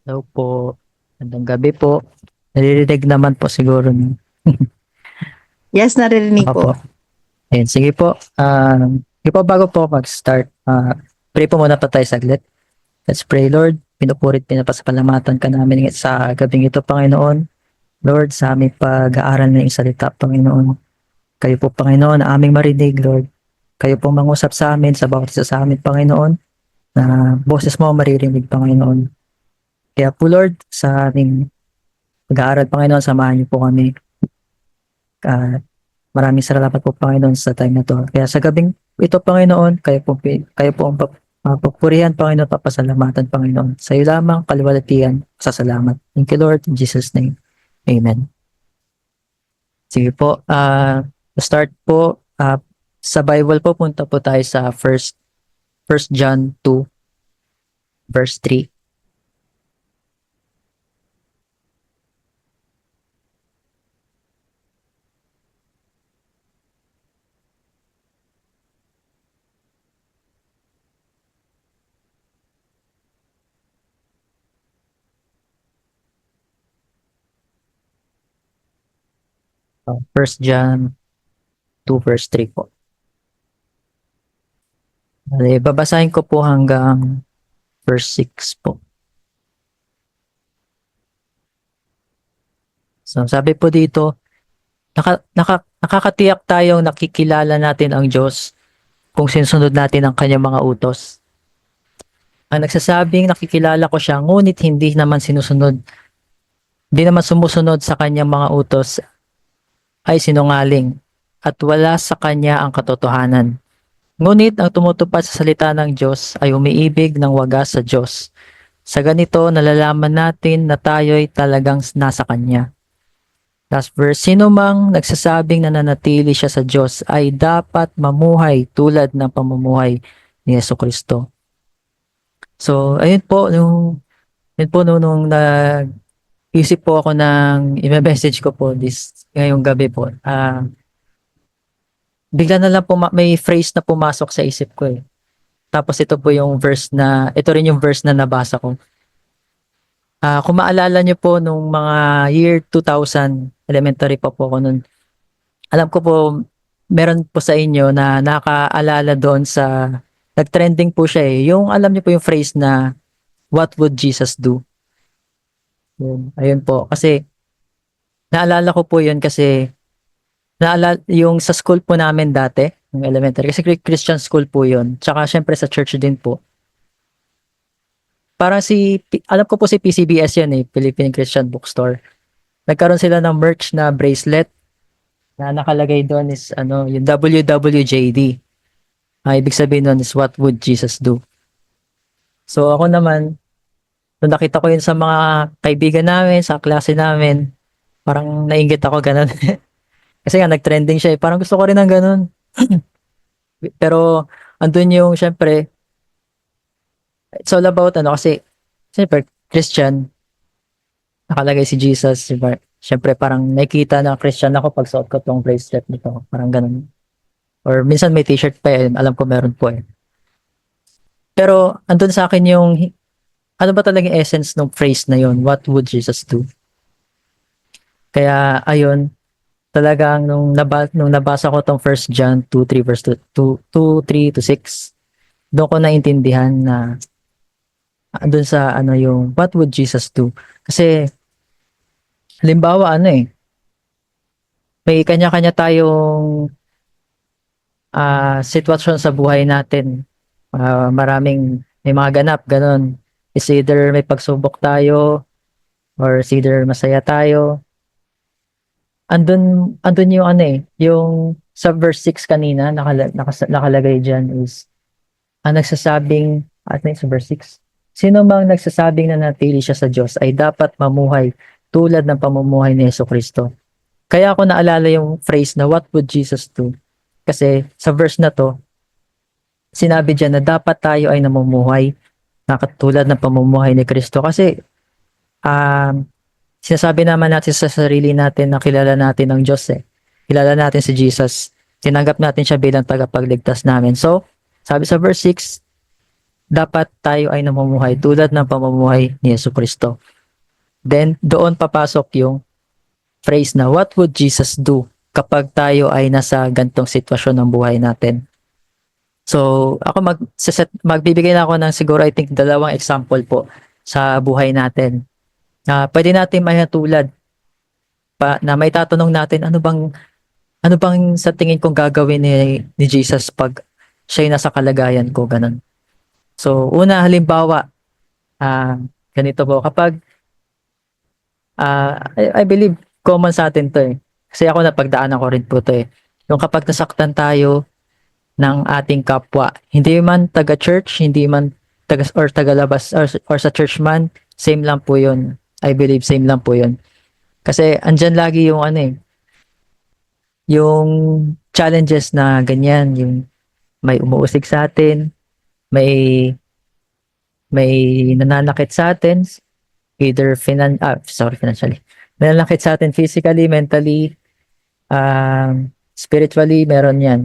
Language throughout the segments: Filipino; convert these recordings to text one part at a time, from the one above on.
Hello po. Magandang gabi po. Naririnig naman po siguro niyo. Yes, naririnig Ako po. po. Ayun, sige po. Sige po, bago po mag-start, pray po muna pa tayo saglit. Let's pray, Lord. Pinupurit, pinapasapalamatan ka namin sa gabing ito, Panginoon. Lord, sa aming pag-aaral ng iyong salita, Panginoon. Kayo po, Panginoon, na aming marinig, Lord. Kayo po mangusap sa amin, sa bawat isa sa amin, Panginoon, na boses mo maririnig, Panginoon. Kaya po, Lord, sa aming pag-aaral, Panginoon, samahan niyo po kami. Ah, Maraming salamat po, Panginoon, sa time na to. Kaya sa gabing ito, Panginoon, kayo po ang papurihan, Panginoon, papasalamatan, Panginoon. Sa iyo lamang, kaliwalatian, sa salamat. Thank you, Lord, in Jesus' name. Amen. Sige po, start po, sa Bible po, punta po tayo sa First John 2, verse 3. First John 2, verse 3 po. Babasahin ko po hanggang verse 6 po. So, sabi po dito, nakakatiyak tayong nakikilala natin ang Diyos kung sinusunod natin ang kanyang mga utos. Ang nagsasabing nakikilala ko siya, ngunit hindi naman sumusunod sa kanyang mga utos ay sinungaling at wala sa kanya ang katotohanan. Ngunit ang tumutupad sa salita ng Diyos ay umiibig ng wagas sa Diyos. Sa ganito, nalalaman natin na tayo'y talagang nasa Kanya. Last verse, sino mang nagsasabing nananatili siya sa Diyos ay dapat mamuhay tulad ng pamumuhay ni Jesucristo. So, ayun po, nung nag-isip po ako ng i-message ko po ngayong gabi po, bigla na lang may phrase na pumasok sa isip ko eh. Tapos ito rin yung verse na nabasa ko. Kung maalala niyo po nung mga year 2000, elementary pa po ako nun, alam ko po, meron po sa inyo na nakaalala doon nag-trending po siya eh. Yung alam niyo po yung phrase na, what would Jesus do? Ayun po. Kasi, naalala ko po yun kasi, yung sa school po namin dati, yung elementary, kasi Christian school po yun. Tsaka syempre sa church din po. Parang alam ko po si PCBS yun eh, Philippine Christian Bookstore. Nagkaroon sila ng merch na bracelet na nakalagay doon is yung WWJD. Ibig sabihin doon is what would Jesus do? So ako naman, nung nakita ko yun sa mga kaibigan namin, sa klase namin, parang nainggit ako ganun. Kasi nga nag-trending siya eh. Parang gusto ko rin ng ganun. Pero andun yung syempre, it's all about kasi syempre Christian, nakalagay si Jesus, diba? Syempre parang nakikita na Christian ako pag suot ko tong bracelet nito. Parang ganun. Or minsan may t-shirt pa eh. Alam ko meron po eh. Pero andun sa akin yung ano ba talaga yung essence ng phrase na yun? What would Jesus do? Kaya ayun, talagang nung nabasa ko tong First John 2, 3 verse 2, 3 to 6, doon ko naintindihan na andun sa yung what would Jesus do? Kasi halimbawa may kanya-kanya tayong sitwasyon sa buhay natin. May mga ganap, ganun. It's either may pagsubok tayo or it's either masaya tayo. Andun yung yung sa verse 6 kanina, nakalagay dyan is, nagsasabing, sa verse 6, sino mang nagsasabing na natili siya sa Diyos ay dapat mamuhay tulad ng pamumuhay ni Jesucristo. Kaya ako naalala yung phrase na what would Jesus do? Kasi sa verse na to, sinabi dyan na dapat tayo ay namumuhay na katulad ng pamumuhay ni Kristo. Kasi sinasabi naman natin sa sarili natin na kilala natin ang Diyos eh. Kilala natin si Jesus. Tinanggap natin siya bilang tagapagligtas namin. So, sabi sa verse 6, dapat tayo ay namumuhay tulad ng pamumuhay ni Jesucristo. Then, doon papasok yung phrase na, what would Jesus do kapag tayo ay nasa gantong sitwasyon ng buhay natin? So, ako magbibigay na ako ng siguro I think 2 example po sa buhay natin. Pwede natin mahatulad pa na may tatanong natin, ano bang sa tingin kong gagawin ni Jesus pag siya nasa kalagayan ko, ganun. So, una, halimbawa, ah, ganito po, kapag, I believe, common sa atin to eh. Kasi ako napagdaanan ko rin po to eh. Yung kapag nasaktan tayo ng ating kapwa, hindi man taga-church, hindi man taga-labas, or sa church man, same lang po yun. I believe same lang po yun. Kasi andyan lagi yung ano eh, yung challenges na ganyan, yung may umuusig sa atin, may may nananakit sa atin, either financially. Nananakit sa atin physically, mentally, spiritually, meron yan.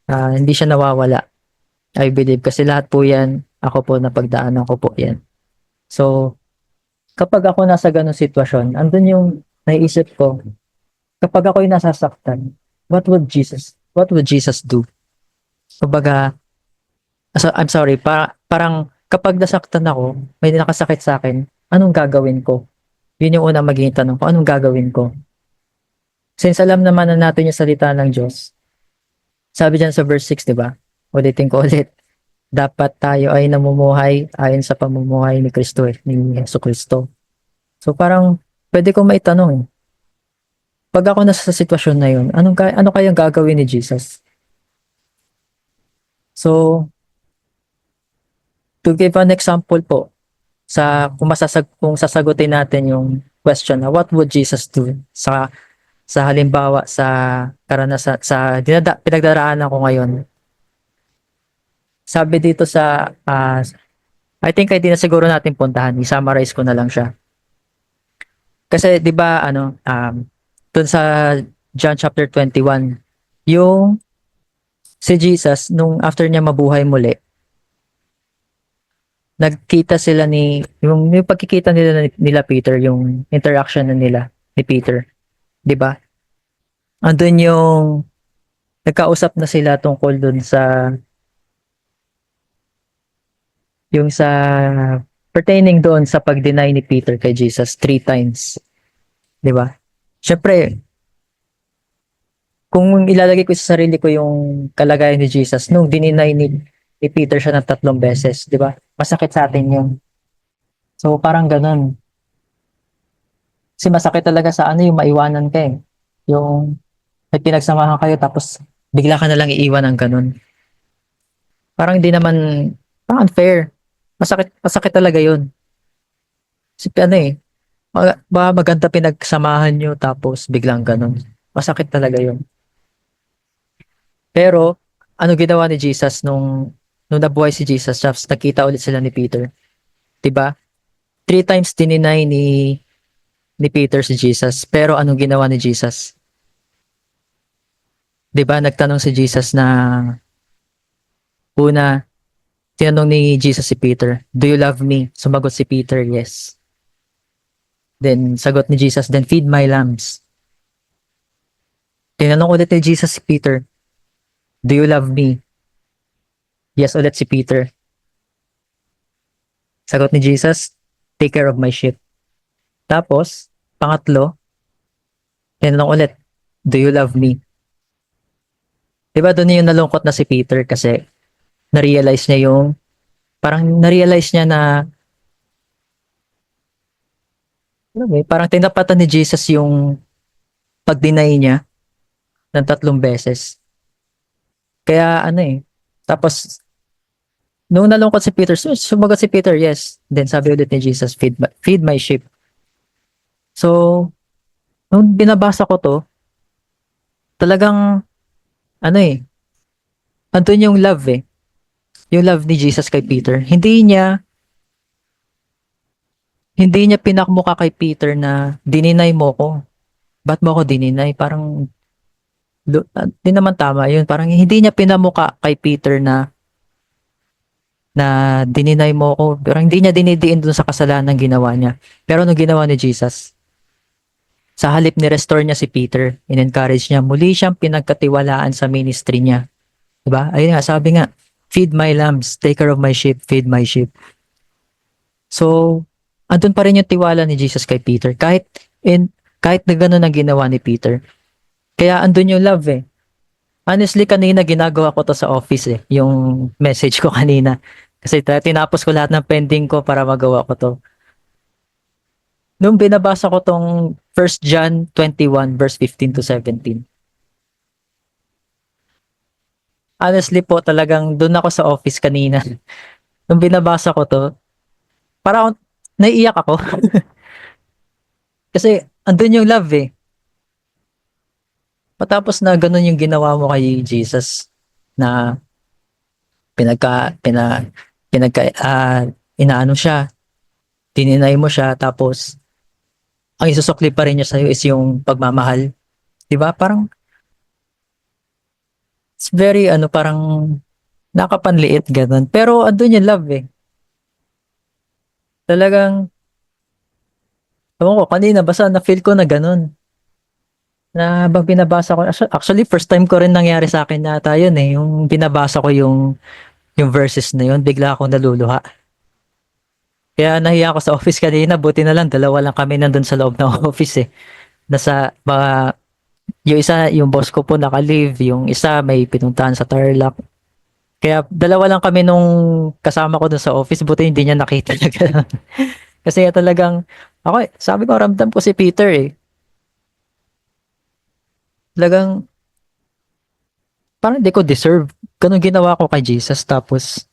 Hindi siya nawawala. I believe kasi lahat po yan, ako po napagdaanan ko po yan. So, kapag ako nasa ganung sitwasyon, andun yung naiisip ko, kapag ako'y nasasaktan, what would Jesus do? Kumbaga, I'm sorry, parang kapag nasaktan ako, may nakasakit sa akin, anong gagawin ko? Yun yung unang magiging tanong ko, anong gagawin ko? Since alam naman na natin yung salita ng Diyos, sabi dyan sa verse 6, di ba? Ulitin ko ulit. Dapat tayo ay namumuhay ayon sa pamumuhay ni Kristo, ni Jesucristo. So parang pwede kong maitanong eh. Pag ako nasa sitwasyon na yun, ano kayang gagawin ni Jesus? So, to give an example po, kung sasagutin natin yung question na what would Jesus do sa halimbawa sa karanasan sa pinagdaraanan ko ngayon. Sabi dito sa I think ay di na siguro natin puntahan, i-summarize ko na lang siya. Kasi 'di ba dun sa John chapter 21, yung si Jesus nung after niya mabuhay muli, nagkita sila yung pagkikita nila Peter, yung interaction na nila ni Peter, 'di ba? Andun yung nagkausap na sila tungkol dun sa pertaining doon sa pag-deny ni Peter kay Jesus 3 times. 'Di ba? Syempre, kung ilalagay ko sa sarili ko yung kalagayan ni Jesus nung dininay ni Peter siya ng 3 beses, 'di ba? Masakit sa atin yun. So parang ganun. Kasi masakit talaga sa yung maiwanan ka eh. Yung may pinagsamahan kayo tapos bigla ka na lang iiwan ng ganun. Parang hindi naman, parang unfair. Masakit talaga yun. Kasi baka maganda pinagsamahan nyo tapos biglang ganun. Masakit talaga yun. Pero, ano ginawa ni Jesus nung nabuhay si Jesus, tapos nakita ulit sila ni Peter. 'Di ba? 3 times dininay ni Peter si Jesus. Pero anong ginawa ni Jesus? 'Di ba? Nagtanong si Jesus na una, tinanong ni Jesus si Peter, "Do you love me?" Sumagot si Peter, "Yes." Then sagot ni Jesus, "Then feed my lambs." Tinanong ulit ni Jesus si Peter, "Do you love me?" Yes ulit si Peter. Sagot ni Jesus, "Take care of my sheep." Tapos, pangatlo, tinanong ulit, "Do you love me?" Diba doon yung nalungkot na si Peter kasi na-realize niya na parang tinapatan ni Jesus yung pag-deny niya ng 3 beses. Kaya tapos nung nalungkot si Peter, sumagot si Peter, "Yes." Then sabi ulit ni Jesus, feed my sheep." So, nung binabasa ko to, talagang andun yung love eh. Yung love ni Jesus kay Peter. Hindi niya pinakmuka kay Peter na dininay mo ko. Ba't mo ako dininay? Parang di naman tama yun. Parang hindi niya pinamuka kay Peter na na dininay mo ako. Pero hindi niya dinidiin dun sa kasalanan ginawa niya. Pero ano ginawa ni Jesus? Sa halip ni restore niya si Peter, in-encourage niya, muli siyang pinagkatiwalaan sa ministry niya. Diba? Ayun nga, sabi nga, feed my lambs, take care of my sheep, feed my sheep. So, andun pa rin yung tiwala ni Jesus kay Peter. Kahit na gano'n ang ginawa ni Peter. Kaya andun yung love eh. Honestly, kanina ginagawa ko to sa office eh. Yung message ko kanina. Kasi tinapos ko lahat ng pending ko para magawa ko to. Nung binabasa ko tong 1 John 21 verse 15 to 17. Honestly po, talagang doon ako sa office kanina. Nung binabasa ko to, parang naiiyak ako. Kasi andun yung love eh. Matapos na ganun yung ginawa mo kay Jesus na pinagka, pina, pinagka, inaano siya, tininay mo siya, tapos ang isusukli pa rin niya sa'yo is yung pagmamahal. 'Di ba? Parang, it's very, parang nakapanliit, ganun. Pero andun yung love eh. Talagang, ewan ko, kanina, basta na-feel ko na ganun. Na habang binabasa ko, actually, first time ko rin nangyari sa akin yata yun eh. Yung binabasa ko yung verses na yun, bigla akong naluluha. Kaya nahiya ako sa office kanina, buti na lang, dalawa lang kami nandun sa loob ng office eh. Nasa, mga, yung isa, yung boss ko po naka-leave, yung isa may pinuntahan sa Tarlac. Kaya dalawa lang kami nung kasama ko dun sa office, buti hindi niya nakita na gano'n. Kasi talagang, ako sabi ko, ramdam ko si Peter eh. Talagang, parang hindi ko deserve. Ganun ginawa ko kay Jesus, tapos,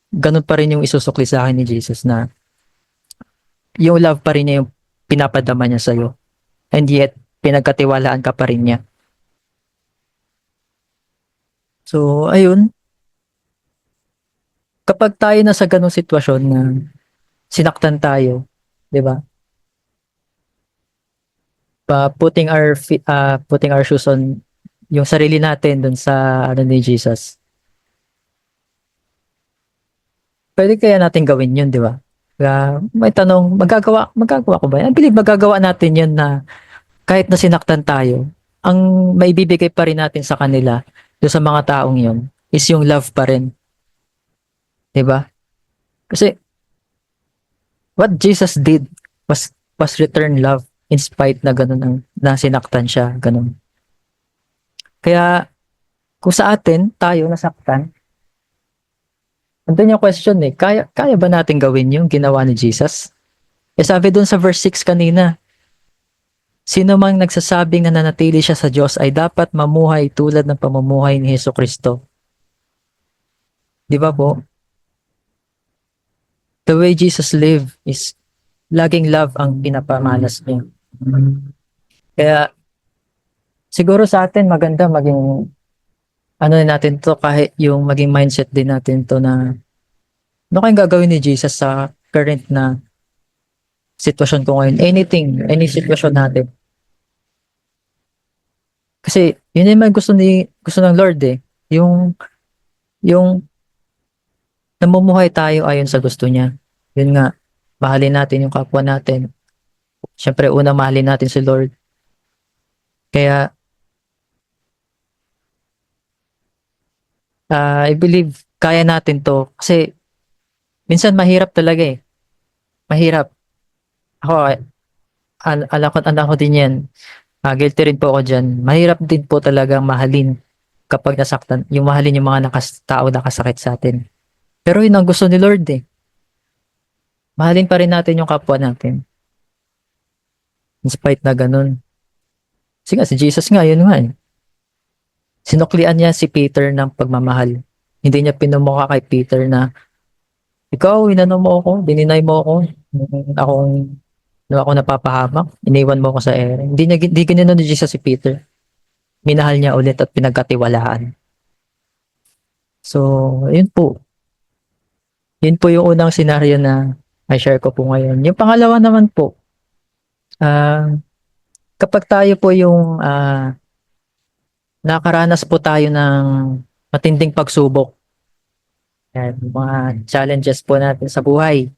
ganun pa rin yung isusukli sa akin ni Jesus na, yung love pa rin niya yung pinapadama niya sa'yo. And yet, pinagkatiwalaan ka pa rin niya. So, ayun, kapag tayo na sa ganung sitwasyon na sinaktan tayo, 'di ba? Putting our shoes on yung sarili natin dun sa ano ni Jesus. Pwede kaya natin gawin 'yun, 'di ba? Kaya may tanong, magagawa ko ba 'yan? I believe magagawa natin 'yun na kahit na sinaktan tayo, ang maibibigay pa rin natin sa kanila, dun sa mga taong 'yun, is yung love pa rin, 'di ba? Kasi what Jesus did was return love in spite na ganun ang na sinaktan siya, ganun. Kaya kung sa atin, tayo nasaktan, andun yung question eh, kaya ba natin gawin yung ginawa ni Jesus? Eh sabi dun sa verse 6 kanina, sino mang nagsasabing nananatili siya sa Diyos ay dapat mamuhay tulad ng pamumuhay ni Hesus Kristo. Di ba po? The way Jesus lived is laging love ang pinapamalas niya. Kaya siguro sa atin maganda maging ano natin to, kahit yung maging mindset din natin to na ano kayang gagawin ni Jesus sa current na sitwasyon ko ngayon. Any sitwasyon natin. Kasi yun naman gusto ng Lord eh. Yung namumuhay tayo ayon sa gusto niya. Yun nga, mahalin natin yung kapwa natin. Siyempre, una mahalin natin si Lord. Kaya, I believe, kaya natin to. Kasi, minsan mahirap talaga eh. Mahirap. Ako, alam ko din yan. Guilty rin po ako dyan. Mahirap din po talagang mahalin kapag nasaktan. Yung mahalin yung mga tao nakasakit sa atin. Pero yun ang gusto ni Lord eh. Mahalin pa rin natin yung kapwa natin. In spite na ganun. Kasi nga, si Jesus nga, yun nga eh. Sinuklian niya si Peter ng pagmamahal. Hindi niya pinumukha kay Peter na, ikaw, inano mo ako, dininay mo ako, akong, nung ako napapahamak, iniwan mo ako sa ere. Hindi ginanon ni Jesus si Peter. Minahal niya ulit at pinagkatiwalaan. So, yun po. Yun po yung unang senaryo na I share ko po ngayon. Yung pangalawa naman po, ah, kapag tayo po yung nakaranas po tayo ng matinding pagsubok, Yan, yung mga challenges po natin sa buhay.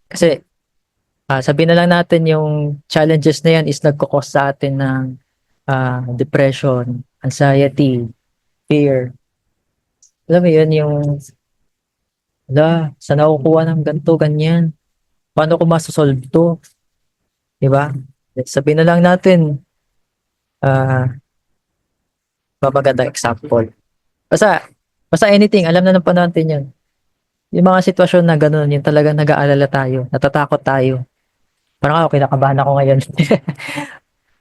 Kasi sabihin na lang natin yung challenges na yan is nagkukos sa atin ng depression, anxiety, fear. Alam mo yun, yung saan ako kukuha ng ganito, ganyan? Paano ko masosolve to? Diba? Sabihin na lang natin, ah magandang example. Basta, basta anything, alam na ng panahon natin yun. Yung mga sitwasyon na gano'n, yung talagang nag-aalala tayo, natatakot tayo. Parang ako, kinakabahan ako ngayon.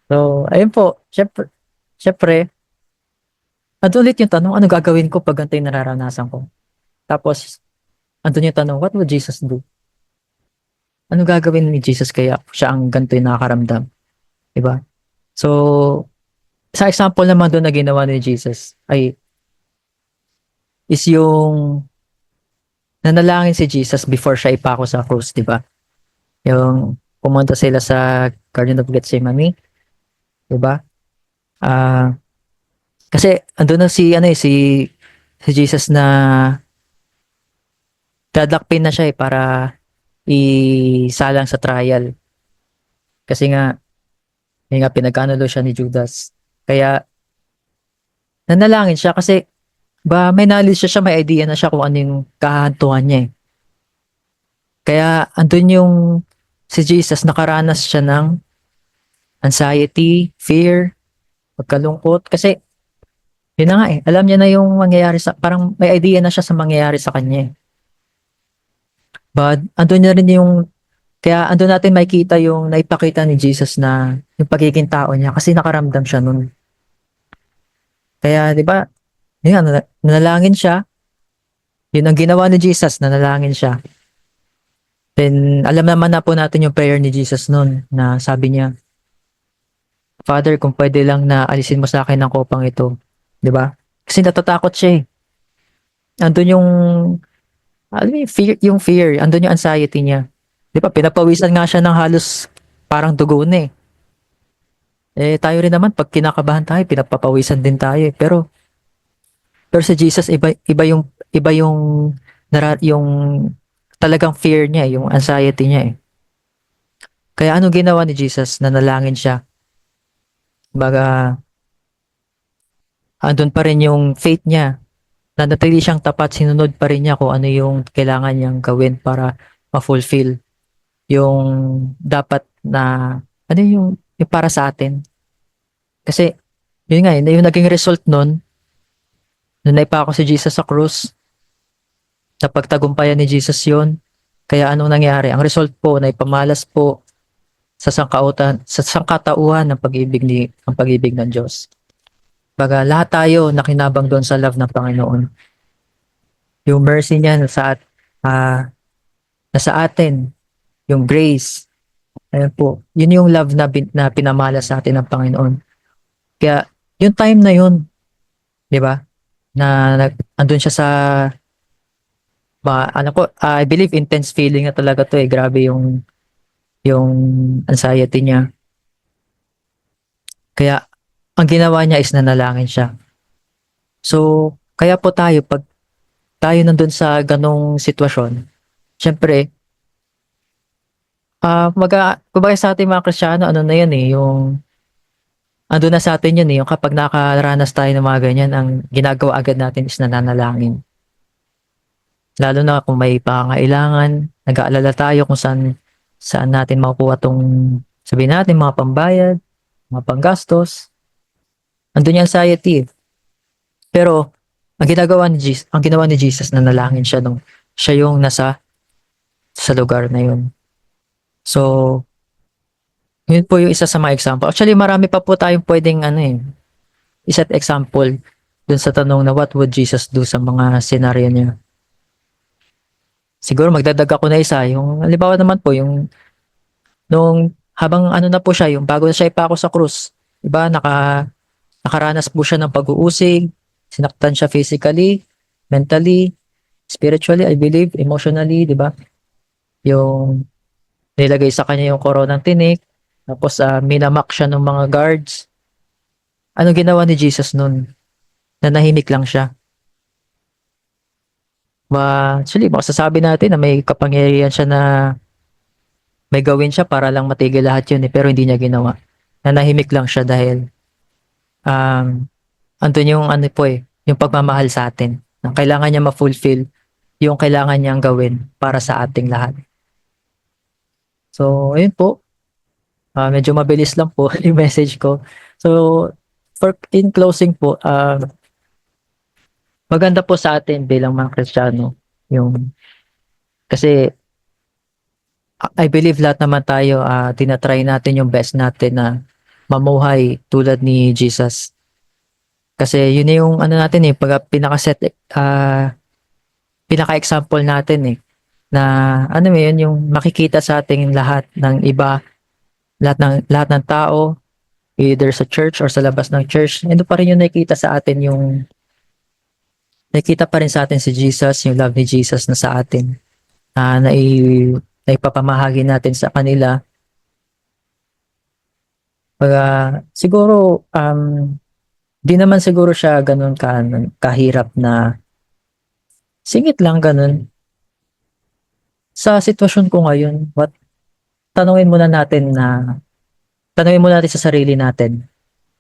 So, ayun po, syempre, andun ulit yung tanong, ano gagawin ko pag ganito yung nararanasan ko? Tapos, andun yung tanong, what would Jesus do? Ano gagawin ni Jesus kaya siya ang ganito yung nakakaramdam? Diba? So, sa example naman doon na ginawa ni Jesus ay is yung nanalangin si Jesus before siya ipako sa cross, di ba? Yung pumunta sila sa Garden of Gethsemane, di ba? Ah, kasi andun na si Jesus na dadakpin na siya para isalang sa trial. Kasi nga, yun nga pinagkanulo siya ni Judas. Kaya nanalangin siya kasi ba may knowledge siya, may idea na siya kung ano yung kahantuhan niya eh. Kaya andun yung si Jesus nakaranas siya ng anxiety, fear, pagkalungkot kasi yun na nga eh, alam niya na yung mangyayari parang may idea na siya sa mangyayari sa kanya eh. But andun na rin kaya andun natin makita yung naipakita ni Jesus na yung pagiging tao niya kasi nakaramdam siya nun. Kaya 'di ba, yun nga, nanalangin siya, yun ang ginawa ni Jesus, nanalangin siya. Then alam naman na po natin yung prayer ni Jesus nun na sabi niya, Father, kung pwede lang na alisin mo sa akin ang kopang ito. 'Di ba? Kasi natatakot siya eh. Andun alam mo yung fear, andun yung anxiety niya. 'Di ba? Pinapawisan nga siya ng halos parang dugo na eh. Eh tayo rin naman pag kinakabahan tayo, pinapapawisan din tayo eh. Pero si Jesus iba yung yung talagang fear niya, yung anxiety niya eh. Kaya ano ginawa ni Jesus? Nanalangin siya. Baga andun pa rin yung faith niya. Nanatili siyang tapat, sinunod pa rin niya kung ano yung kailangan niyang gawin para ma-fulfill yung dapat na yung para sa atin. Kasi yun nga yung naging result nun, nung naipako si Jesus sa krus, napagtagumpayan ni Jesus yun. Kaya anong nangyari? Ang result po na ipamalas po sa sangkatauhan ng pag-ibig ng Diyos. Baga lahat tayo nakinabang doon sa love ng Panginoon. Yung mercy niya ah, nasa atin, yung grace. Ayun po. Yun yung love na pinamala sa atin ng Panginoon. Kaya yung time na yun, 'di ba? Na andun siya sa ano ko, I believe intense feeling na talaga 'to eh. Grabe yung anxiety niya. Kaya ang ginawa niya is nanalangin siya. So, kaya po tayo pag tayo nandun sa ganong sitwasyon, syempre, kumbaga sa ating mga Kristiyano, ano na yan eh, ando na sa atin yun eh, yung kapag nakaranas tayo ng mga ganyan, ang ginagawa agad natin is nananalangin. Lalo na kung may pangailangan, nag-aalala tayo kung saan natin makukuha tong, sabihin natin, mga pambayad, mga panggastos. Andun yung anxiety eh. Pero, ang ginawa ni Jesus, nanalangin siya nung siya yung nasa sa lugar na yun. So, yun po yung isa sa mga example. Actually, marami pa po tayong pwedeng isa't example dun sa tanong na what would Jesus do sa mga senaryo niya. Siguro magdadag ako na isa. Yung, halimbawa naman po, yung nung habang ano na po siya, yung bago na siya ipako sa krus, diba, nakaranas po siya ng pag-uusig, sinaktan siya physically, mentally, spiritually, I believe, emotionally, diba? Yung nilagay sa kanya yung koronang tinik, tapos minamak siya ng mga guards. Ano ginawa ni Jesus nun? Nanahimik lang siya. Actually, masasabi natin na may kapangyarihan siya na may gawin siya para lang matigil lahat yun eh, pero hindi niya ginawa. Nanahimik lang siya dahil um, andun yung ano po eh, yung pagmamahal sa atin. Na kailangan niya ma-fulfill yung kailangan niyang gawin para sa ating lahat. So, ayun po. Medyo mabilis lang po yung message ko. So, in closing po, maganda po sa atin bilang mga Kristiyano yung kasi I believe lahat naman tayo tinatry natin yung best natin na mamuhay tulad ni Jesus. Kasi yun na yung ano natin eh, pag pinaka-example natin eh na ano mo yun yung makikita sa ating lahat ng iba, lahat ng tao either sa church or sa labas ng church, ito pa rin yung nakikita pa rin sa atin si Jesus, yung love ni Jesus na sa atin, naipapamahagi natin sa kanila. Siguro, di naman siguro siya ganun kahirap na singit lang ganun. Sa sitwasyon ko ngayon, tanungin muna natin sa sarili natin.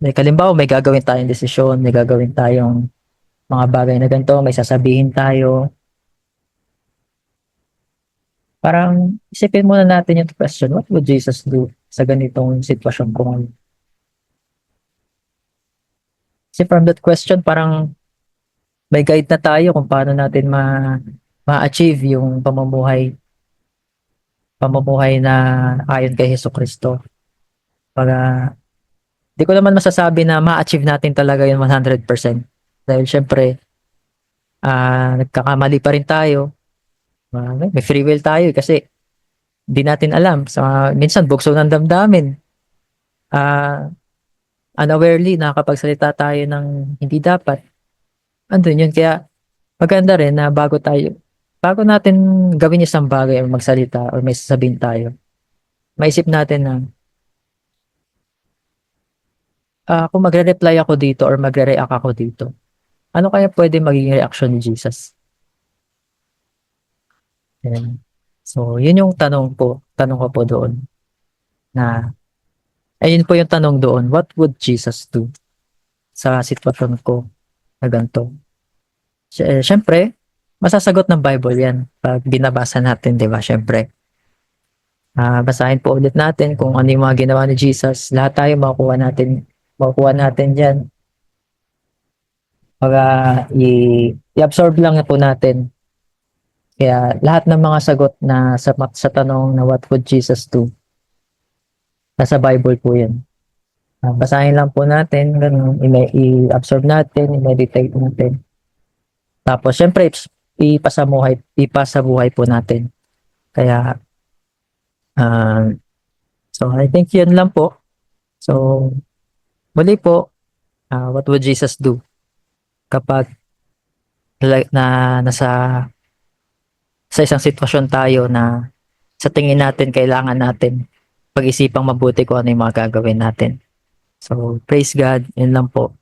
Like, halimbawa, may gagawin tayong desisyon, may gagawin tayong mga bagay na ganito, may sasabihin tayo. Parang isipin muna natin yung question, what would Jesus do sa ganitong sitwasyon ko ngayon? Kasi from that question, parang may guide na tayo kung paano natin ma-achieve yung pamumuhay na ayon kay Hesus Kristo. Para di ko naman masasabi na ma-achieve natin talaga yung 100%. Dahil syempre, nagkakamali pa rin tayo. May free will tayo kasi di natin alam. Minsan, bugso ng damdamin. Ah, Unawarely, nakakapagsalita tayo ng hindi dapat. Andun yun. Kaya maganda rin na bago natin gawin isang bagay o magsalita o may sasabihin tayo, maisip natin na kung magre-reply ako dito or magre-react ako dito, ano kaya pwede maging reaction ni Jesus? Ayan. So, yun yung tanong ko po doon na, ayun po yung tanong doon, what would Jesus do sa sitwasyon ko na ganito? Siyempre, masasagot ng Bible yan pag binabasa natin, di ba? Siyempre, basahin po ulit natin kung ano yung mga ginawa ni Jesus. Lahat tayo makukuha natin dyan. Para i-absorb lang na po natin. Kaya lahat ng mga sagot na sa tanong na what would Jesus do, nasa Bible po yan. Basahin lang po natin, ganun, i-absorb natin, i-meditate natin. Tapos, syempre, ipasabuhay po natin. Kaya, so I think yun lang po. So, muli po, what would Jesus do kapag nasa sa isang sitwasyon tayo na sa tingin natin kailangan natin pag-isipang mabuti kung ano yung mga gagawin natin. So, praise God, yun lang po.